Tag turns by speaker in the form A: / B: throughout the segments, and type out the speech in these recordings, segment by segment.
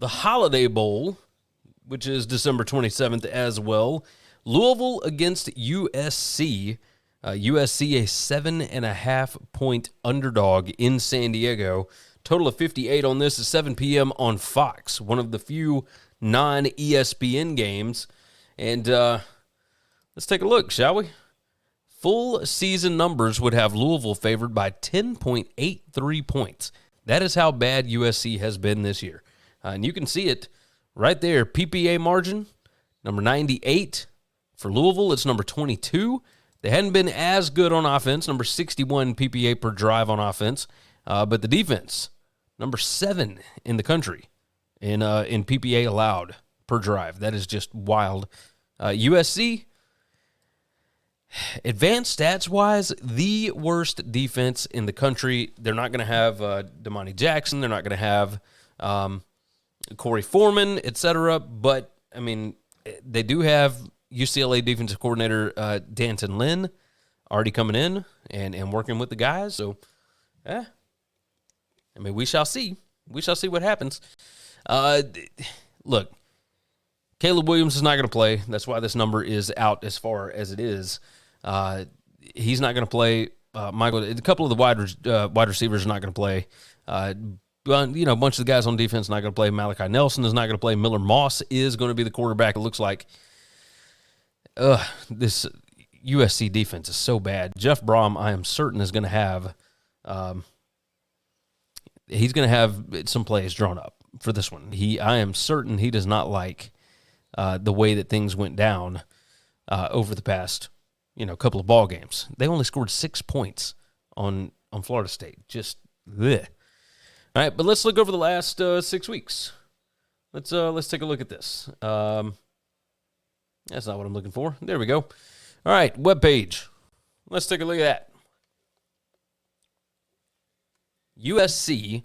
A: The Holiday Bowl, which is December 27th as well. Louisville against USC. USC a 7.5-point underdog in San Diego. Total of 58 on this is 7 p.m. on Fox, one of the few non-ESPN games. And let's take a look, shall we? Full season numbers would have Louisville favored by 10.83 points. That is how bad USC has been this year. And you can see it right there. PPA margin, number 98. For Louisville, it's number 22. They hadn't been as good on offense, number 61 PPA per drive on offense. But the defense, number 7 in the country in PPA allowed per drive. That is just wild. USC, advanced stats-wise, the worst defense in the country. They're not going to have Damani Jackson. They're not going to have Corey Foreman, etc. But, I mean, they do have UCLA defensive coordinator Danton Lynn already coming in and working with the guys. So, I mean, we shall see. We shall see what happens. Look, Caleb Williams is not going to play. That's why this number is out as far as it is. He's not going to play. Michael, a couple of the wide receivers are not going to play. But, you know, a bunch of the guys on defense not going to play. Malachi Nelson is not going to play. Miller Moss is going to be the quarterback. It looks like this USC defense is so bad. Jeff Brom, I am certain, is going to have he's going to have some plays drawn up for this one. I am certain he does not like the way that things went down over the past, couple of ball games. They only scored 6 points on Florida State. Just bleh. All right, but let's look over the last 6 weeks. Let's take a look at this. That's not what I'm looking for. There we go. All right, webpage. Let's take a look at that. USC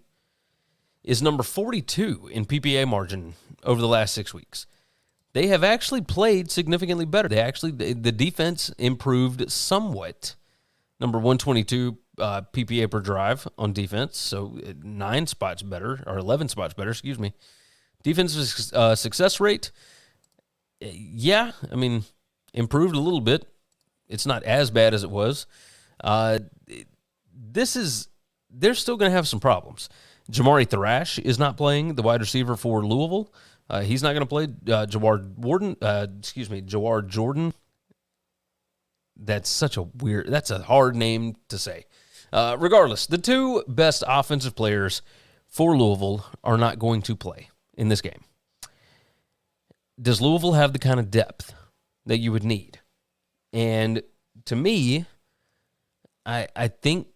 A: is number 42 in PPA margin over the last 6 weeks. They have actually played significantly better. The defense improved somewhat. Number 122 PPA per drive on defense, so 9 spots better, or 11 spots better, excuse me. Defensive success rate, improved a little bit. It's not as bad as it was. They're still going to have some problems. Jamari Thrash is not playing, the wide receiver for Louisville. He's not going to play. Jawar Jordan. That's a hard name to say. Regardless, the 2 best offensive players for Louisville are not going to play in this game. Does Louisville have the kind of depth that you would need? And to me, I think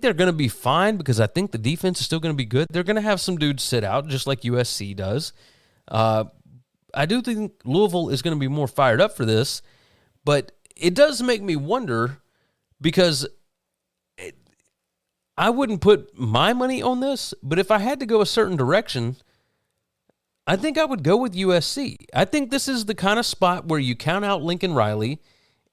A: they're going to be fine because I think the defense is still going to be good. They're going to have some dudes sit out just like USC does. I do think Louisville is going to be more fired up for this, but it does make me wonder because I wouldn't put my money on this, but if I had to go a certain direction, I think I would go with USC. I think this is the kind of spot where you count out Lincoln Riley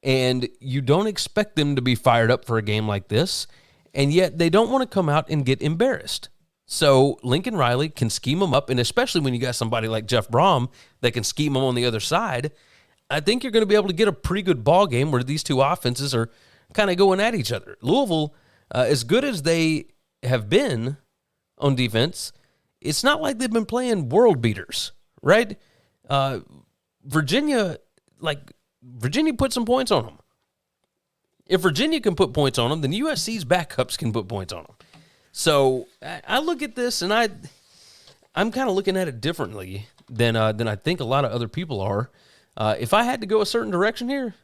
A: and you don't expect them to be fired up for a game like this, and yet they don't want to come out and get embarrassed. So Lincoln Riley can scheme them up, and especially when you got somebody like Jeff Brom that can scheme them on the other side, I think you're going to be able to get a pretty good ball game where these two offenses are kind of going at each other. Louisville, as good as they have been on defense, it's not like they've been playing world beaters, right? Virginia put some points on them. If Virginia can put points on them, then USC's backups can put points on them. So I look at this, and I'm kind of looking at it differently than I think a lot of other people are. If I had to go a certain direction here,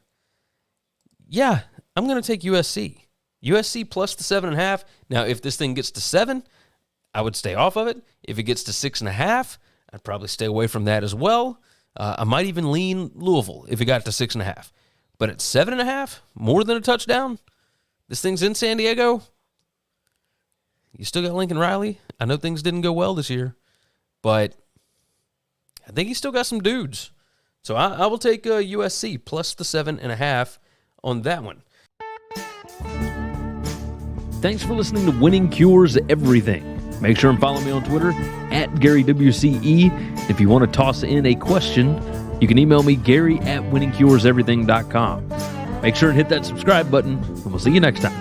A: yeah, I'm going to take USC. USC plus the 7.5. Now, if this thing gets to 7, I would stay off of it. If it gets to 6.5, I'd probably stay away from that as well. I might even lean Louisville if it got to 6.5. But at 7.5, more than a touchdown, this thing's in San Diego. You still got Lincoln Riley. I know things didn't go well this year, but I think he's still got some dudes. So I will take USC plus the 7.5 on that one.
B: Thanks for listening to Winning Cures Everything. Make sure and follow me on Twitter at GaryWCE. If you want to toss in a question, you can email me, Gary@winningcureseverything.com. Make sure and hit that subscribe button, and we'll see you next time.